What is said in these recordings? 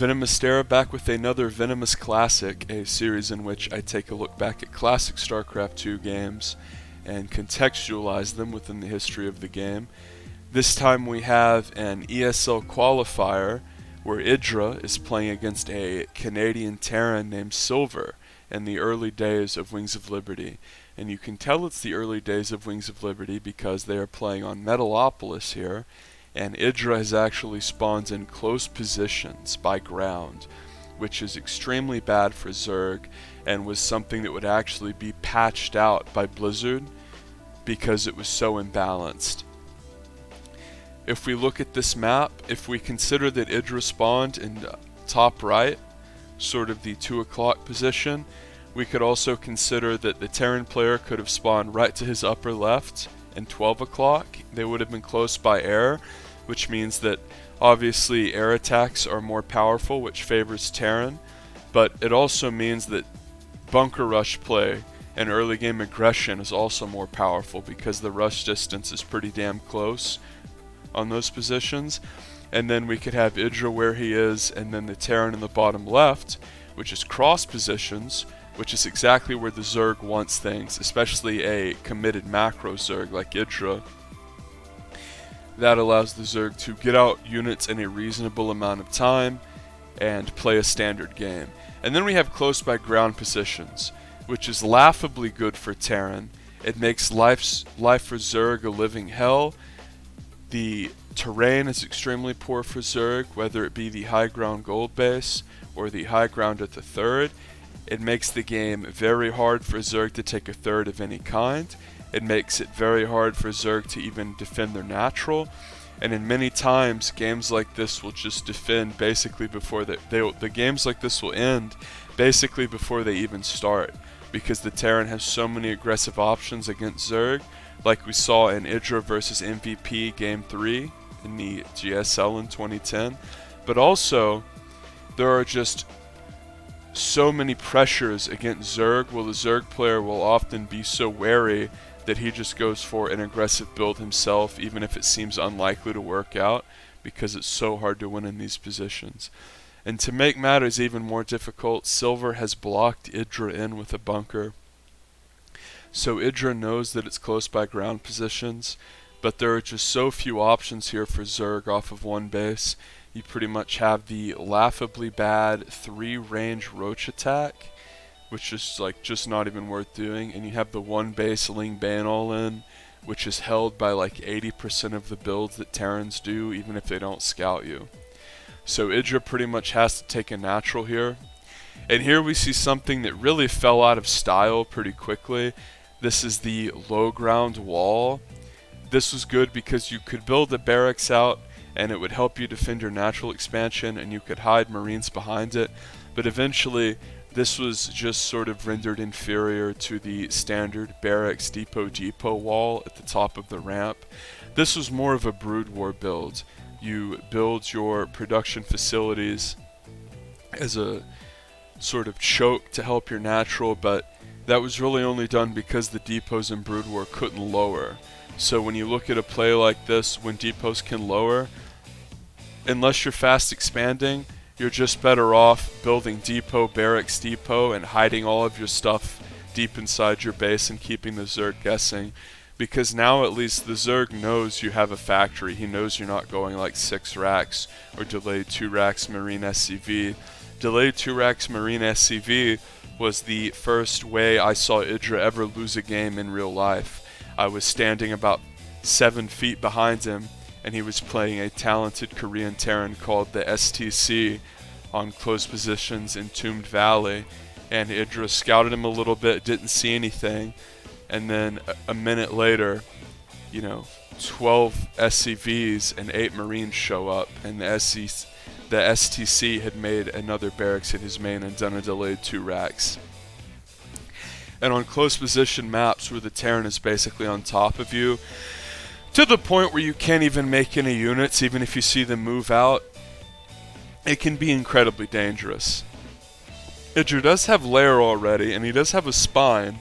VenomousStare back with another Venomous Classic, a series in which I take a look back at classic StarCraft II games and contextualize them within the history of the game. This time we have an ESL qualifier where IdrA is playing against a Canadian Terran named Silver in the early days of Wings of Liberty. And you can tell it's the early days of Wings of Liberty because they are playing on Metalopolis here, and IdrA has actually spawned in close positions by ground, which is extremely bad for Zerg and was something that would actually be patched out by Blizzard because it was so imbalanced. If we look at this map, if we consider that IdrA spawned in top right, sort of the 2 o'clock position, we could also consider that the Terran player could have spawned right to his upper left and 12 o'clock. They would have been close by air, which means that obviously air attacks are more powerful, which favors Terran, but it also means that bunker rush play and early game aggression is also more powerful because the rush distance is pretty damn close on those positions. And then we could have IdrA where he is, and then the Terran in the bottom left, which is cross positions, which is exactly where the Zerg wants things, especially a committed macro Zerg like IdrA. That allows the Zerg to get out units in a reasonable amount of time and play a standard game. And then we have close by ground positions, which is laughably good for Terran. It makes life for Zerg a living hell. The terrain is extremely poor for Zerg, whether it be the high ground gold base or the high ground at the third. It makes the game very hard for Zerg to take a third of any kind. It makes it very hard for Zerg to even defend their natural. And in many times, games like this will just defend basically before the games like this will end basically before they even start, because the Terran has so many aggressive options against Zerg, like we saw in IdrA versus MVP Game 3 in the GSL in 2010. But also, there are just so many pressures against Zerg, while the Zerg player will often be so wary that he just goes for an aggressive build himself, even if it seems unlikely to work out, because it's so hard to win in these positions. And to make matters even more difficult, Silver has blocked IdrA in with a bunker. So IdrA knows that it's close by ground positions, but there are just so few options here for Zerg off of one base. You pretty much have the laughably bad 3-range Roach attack, which is like just not even worth doing, and you have the 1 base Ling Bane all in, which is held by like 80% of the builds that Terrans do, even if they don't scout you. So IdrA pretty much has to take a natural here. And here we see something that really fell out of style pretty quickly. This is the low ground wall. This was good because you could build the barracks out and it would help you defend your natural expansion, and you could hide Marines behind it. But eventually, this was just sort of rendered inferior to the standard barracks depot wall at the top of the ramp. This was more of a Brood War build. You build your production facilities as a sort of choke to help your natural, but that was really only done because the depots in Brood War couldn't lower. So when you look at a play like this, when depots can lower, unless you're fast expanding, you're just better off building depot, barracks depot, and hiding all of your stuff deep inside your base and keeping the Zerg guessing. Because now at least the Zerg knows you have a factory. He knows you're not going like 6 racks or delayed 2 racks Marine SCV. Delayed 2 racks Marine SCV was the first way I saw IdrA ever lose a game in real life. I was standing about 7 feet behind him, and he was playing a talented Korean Terran called the STC on close positions in Tombed Valley, and IdrA scouted him a little bit, didn't see anything, and then a minute later, 12 SCVs and 8 Marines show up, and the STC had made another barracks at his main and done a delayed 2 racks. And on close position maps where the Terran is basically on top of you, to the point where you can't even make any units even if you see them move out, it can be incredibly dangerous. IdrA does have lair already, and he does have a spine.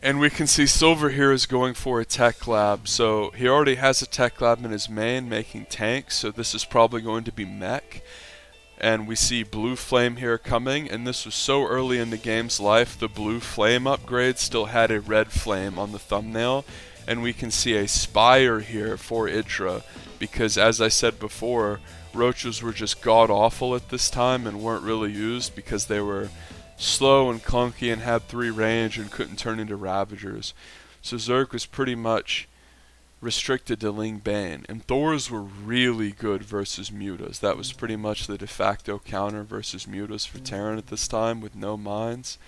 And we can see Silver here is going for a tech lab. So he already has a tech lab in his main making tanks, so this is probably going to be mech. And we see Blue Flame here coming, and this was so early in the game's life, the Blue Flame upgrade still had a red flame on the thumbnail. And we can see a Spire here for IdrA, because as I said before, Roaches were just god-awful at this time and weren't really used because they were slow and clunky and had 3 range and couldn't turn into Ravagers. So Zerg was pretty much restricted to Ling Bane, and Thors were really good versus Mutas. That was pretty much the de facto counter versus Mutas for Terran at this time with no mines,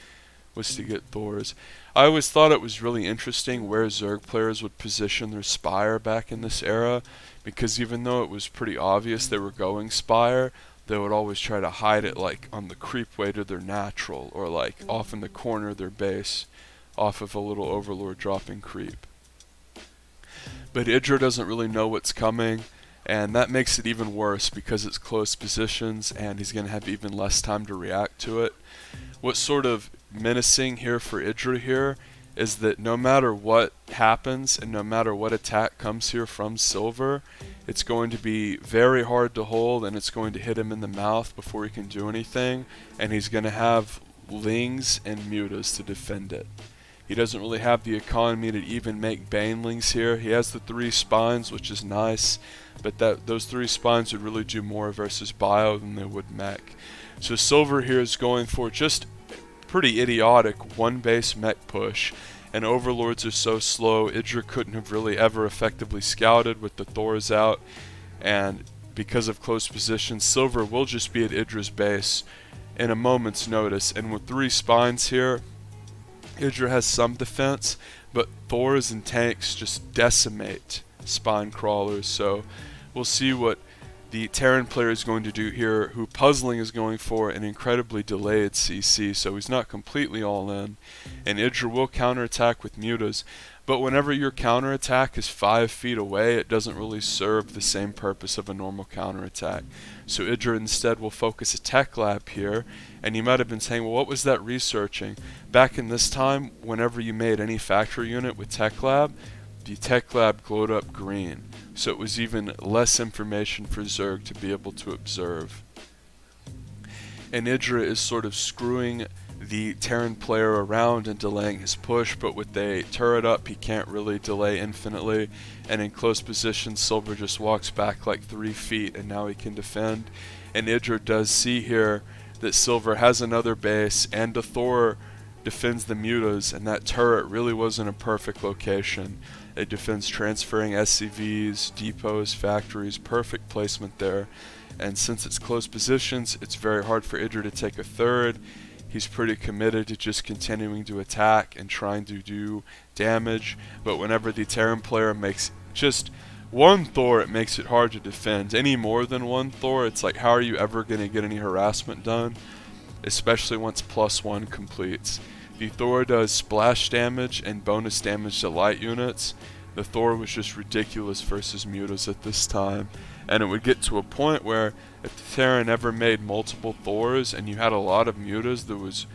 was to get Thors. I always thought it was really interesting where Zerg players would position their Spire back in this era, because even though it was pretty obvious they were going Spire, they would always try to hide it like on the creep way to their natural, or like off in the corner of their base, off of a little Overlord dropping creep. But IdrA doesn't really know what's coming, and that makes it even worse because it's close positions and he's going to have even less time to react to it. What's sort of menacing here for IdrA here is that no matter what happens and no matter what attack comes here from Silver, it's going to be very hard to hold and it's going to hit him in the mouth before he can do anything, and he's going to have Lings and Mutas to defend it. He doesn't really have the economy to even make Banelings here. He has the 3 spines, which is nice, but those 3 spines would really do more versus Bio than they would mech. So Silver here is going for just pretty idiotic 1 base mech push, and Overlords are so slow, IdrA couldn't have really ever effectively scouted with the Thors out, and because of close positions, Silver will just be at IdrA's base in a moment's notice, and with 3 spines here, IdrA has some defense, but Thors and tanks just decimate spine crawlers, so we'll see what the Terran player is going to do here, who Puzzling is going for an incredibly delayed CC, so he's not completely all in, and IdrA will counterattack with Mutas, but whenever your counterattack is 5 feet away, it doesn't really serve the same purpose of a normal counterattack. So IdrA instead will focus a tech lab here, and you might have been saying, well, what was that researching? Back in this time, whenever you made any factory unit with tech lab, the tech lab glowed up green, so it was even less information for Zerg to be able to observe. And IdrA is sort of screwing the Terran player around and delaying his push, but with a turret up he can't really delay infinitely, and in close position Silver just walks back like 3 feet and now he can defend. And IdrA does see here that Silver has another base and a Thor defends the Mutas, and that turret really wasn't a perfect location. It defends transferring SCVs, depots, factories, perfect placement there, and since it's close positions it's very hard for IdrA to take a third. He's pretty committed to just continuing to attack and trying to do damage, but whenever the Terran player makes just 1 Thor, it makes it hard to defend. Any more than 1 Thor, it's like, how are you ever going to get any harassment done? Especially once +1 completes. The Thor does splash damage and bonus damage to light units. The Thor was just ridiculous versus Mutas at this time, and it would get to a point where if the Terran ever made multiple Thors and you had a lot of Mutas, that was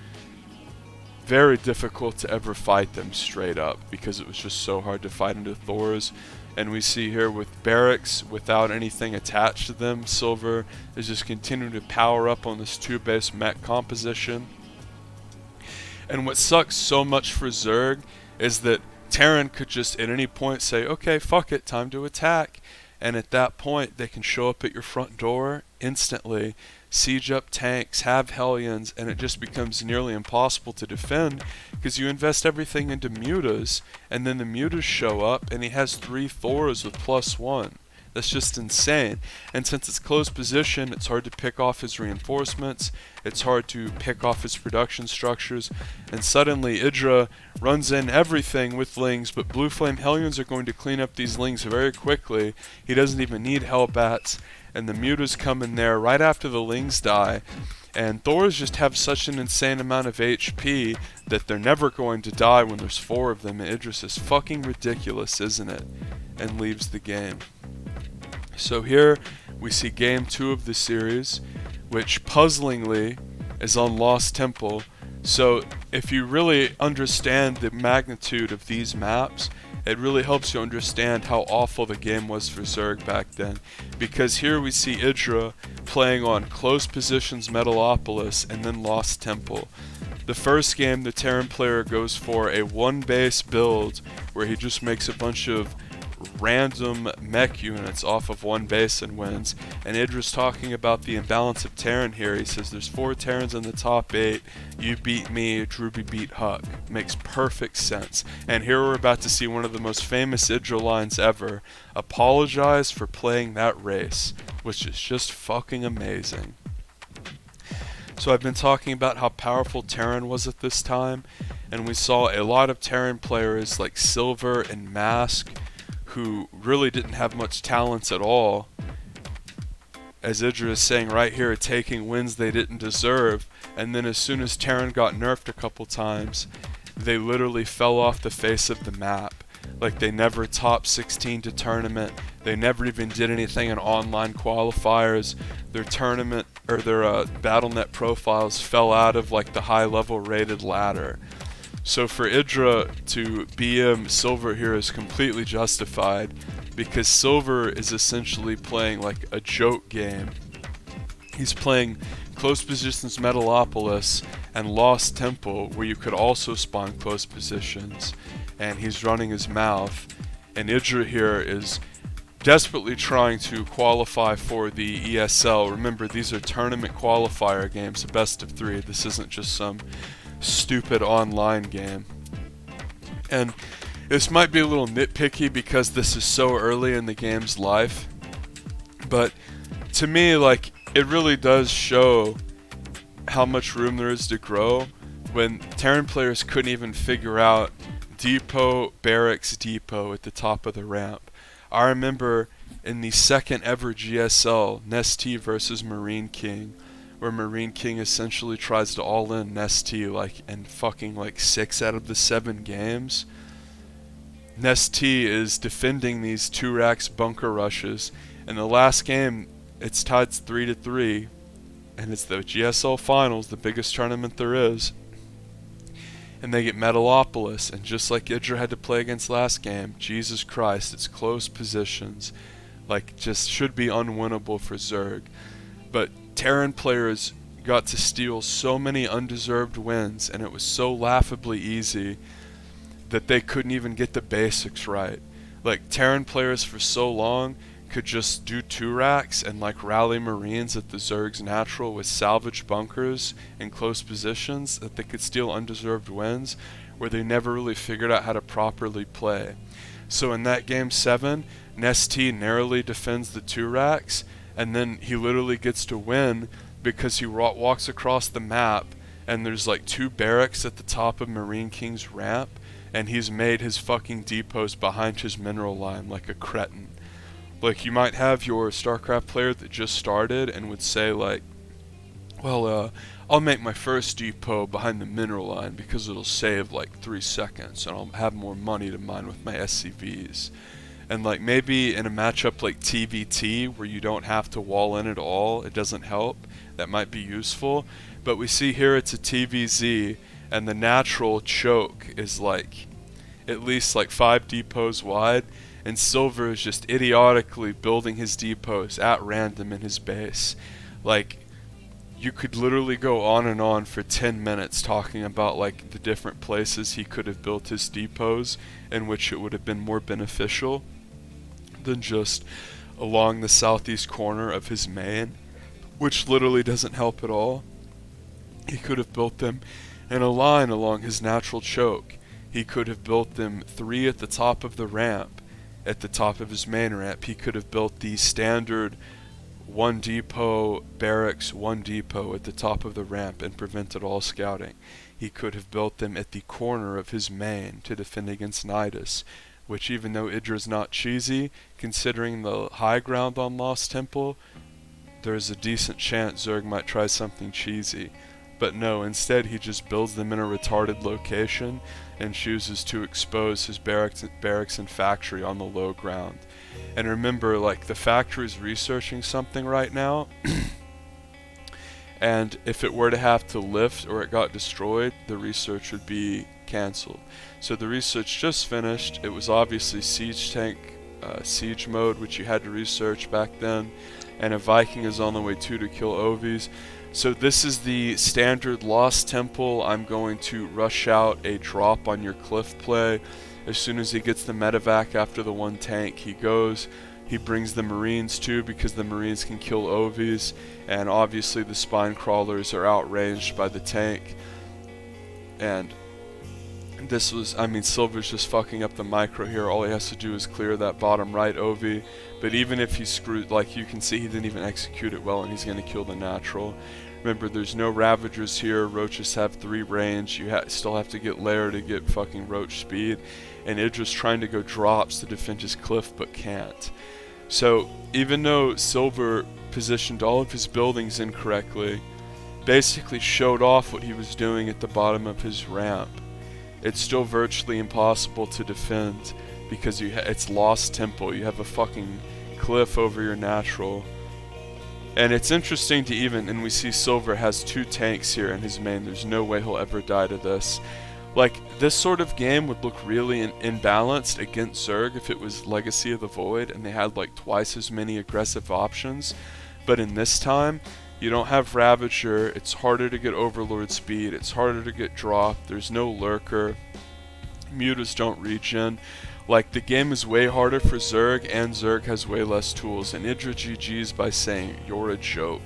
very difficult to ever fight them straight up because it was just so hard to fight into Thors. And we see here with barracks without anything attached to them, Silver is just continuing to power up on this 2 base mech composition. And what sucks so much for Zerg is that Terran could just at any point say, okay, fuck it, time to attack. And at that point, they can show up at your front door instantly, siege up tanks, have Hellions, and it just becomes nearly impossible to defend because you invest everything into Mutas, and then the Mutas show up, and he has 3 Thors with +1. That's just insane. And since it's close position, it's hard to pick off his reinforcements, it's hard to pick off his production structures, and suddenly IdrA runs in everything with Lings, but Blue Flame Hellions are going to clean up these Lings very quickly. He doesn't even need Hellbats, and the Mutas come in there right after the Lings die, and Thors just have such an insane amount of HP that they're never going to die when there's 4 of them, and IdrA says, fucking ridiculous, isn't it? And leaves the game. So here we see game 2 of the series, which puzzlingly is on Lost Temple. So if you really understand the magnitude of these maps, it really helps you understand how awful the game was for Zerg back then. Because here we see IdrA playing on close positions Metalopolis and then Lost Temple. The first game, the Terran player goes for a one base build where he just makes a bunch of random mech units off of one base and wins. And IdrA's talking about the imbalance of Terran here. He says there's 4 Terrans in the top 8. You beat me, Druby beat Huck. Makes perfect sense. And here we're about to see one of the most famous IdrA lines ever. Apologize for playing that race, which is just fucking amazing. So I've been talking about how powerful Terran was at this time, and we saw a lot of Terran players like Silver and Mask who really didn't have much talents at all. As IdrA is saying right here, taking wins they didn't deserve, and then as soon as Terran got nerfed a couple times, they literally fell off the face of the map. Like, they never top 16 to tournament, they never even did anything in online qualifiers. Their tournament or their BattleNet profiles fell out of like the high level rated ladder. So for IdrA to BM Silver here is completely justified, because Silver is essentially playing like a joke game. He's playing close positions Metalopolis and Lost Temple, where you could also spawn close positions, and he's running his mouth. And IdrA here is desperately trying to qualify for the ESL. Remember, these are tournament qualifier games, a best of 3. This isn't just some stupid online game. And this might be a little nitpicky because this is so early in the game's life, but to me, like, it really does show how much room there is to grow when Terran players couldn't even figure out depot, barracks, depot at the top of the ramp. I remember in the second ever GSL, Nest-T versus Marine King, where Marine King essentially tries to all-in Nest-T like in fucking like 6 out of the 7 games. Nest-T is defending these 2-racks bunker rushes. In the last game, it's tied 3-3, and it's the GSL Finals, the biggest tournament there is. And they get Metalopolis, and just like IdrA had to play against last game, Jesus Christ, it's close positions. Like, just should be unwinnable for Zerg. But Terran players got to steal so many undeserved wins, and it was so laughably easy that they couldn't even get the basics right. Like, Terran players for so long could just do 2-racks and like rally Marines at the Zerg's natural with salvage bunkers in close positions that they could steal undeserved wins, where they never really figured out how to properly play. So in that game 7, Nest-T narrowly defends the 2-racks, and then he literally gets to win because he walks across the map and there's like 2 barracks at the top of Marine King's ramp, and he's made his fucking depots behind his mineral line like a cretin. Like, you might have your StarCraft player that just started and would say like, well, I'll make my first depot behind the mineral line because it'll save like 3 seconds and I'll have more money to mine with my SCVs. And like, maybe in a matchup like ZvT where you don't have to wall in at all, it doesn't help, that might be useful. But we see here it's a TVZ, and the natural choke is like at least like 5 depots wide, and Silver is just idiotically building his depots at random in his base. Like, you could literally go on and on for 10 minutes talking about like the different places he could have built his depots in which it would have been more beneficial than just along the southeast corner of his main, which literally doesn't help at all. He could have built them in a line along his natural choke. He could have built them 3 at the top of the ramp, at the top of his main ramp. He could have built the standard 1 depot, barracks, 1 depot at the top of the ramp and prevented all scouting. He could have built them at the corner of his main to defend against Nidus, which, even though IdrA's not cheesy, considering the high ground on Lost Temple, there's a decent chance Zerg might try something cheesy. But no, instead he just builds them in a retarded location and chooses to expose his barracks and factory on the low ground. And remember, like, the factory is researching something right now, and if it were to have to lift or it got destroyed, the research would be cancelled. So the research just finished. It was obviously siege tank, siege mode, which you had to research back then, and a Viking is on the way too to kill Ovies. So this is the standard Lost Temple. I'm going to rush out a drop on your cliff play. As soon as he gets the medevac after the one tank, he goes. He brings the Marines too, because the Marines can kill Ovies, and obviously the spine crawlers are outranged by the tank. And this was, I mean, Silver's just fucking up the micro here. All he has to do is clear that bottom right Ovi. But even if he screwed, like you can see, he didn't even execute it well, and he's going to kill the natural. Remember, there's no Ravagers here. Roaches have 3 range. You still have to get Lair to get fucking Roach speed. And IdrA's trying to go drops to defend his cliff, but can't. So, even though Silver positioned all of his buildings incorrectly, basically showed off what he was doing at the bottom of his ramp, it's still virtually impossible to defend, because it's Lost Temple. You have a fucking cliff over your natural. And it's interesting to and we see Silver has 2 tanks here in his main. There's no way he'll ever die to this. Like, this sort of game would look really imbalanced against Zerg if it was Legacy of the Void and they had like twice as many aggressive options. But in this time, you don't have Ravager, it's harder to get Overlord speed, it's harder to get drop, there's no Lurker, Mutas don't regen. Like, the game is way harder for Zerg, and Zerg has way less tools, and IdrA GG's by saying, "You're a joke."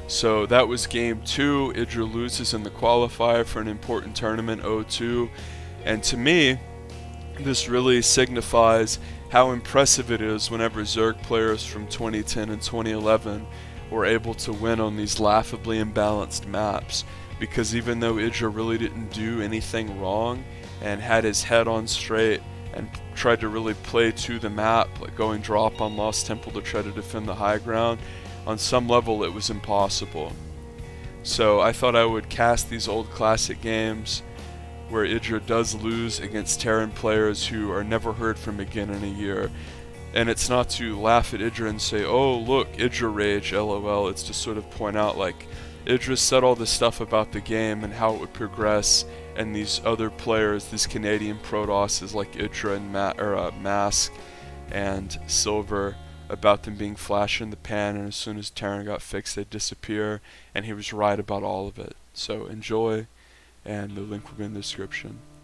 So that was game 2. IdrA loses in the qualifier for an important tournament, 0-2. And to me, this really signifies how impressive it is whenever Zerg players from 2010 and 2011 were able to win on these laughably imbalanced maps. Because even though IdrA really didn't do anything wrong and had his head on straight and tried to really play to the map, like going drop on Lost Temple to try to defend the high ground, on some level it was impossible. So I thought I would cast these old classic games where IdrA does lose against Terran players who are never heard from again in a year. And it's not to laugh at IdrA and say, "Oh look, IdrA rage, lol." It's to sort of point out, like, IdrA said all this stuff about the game and how it would progress, and these other players, these Canadian Protosses like IdrA and Mask and Silver, about them being flash in the pan, and as soon as Terran got fixed they'd disappear, and he was right about all of it. So enjoy, and the link will be in the description.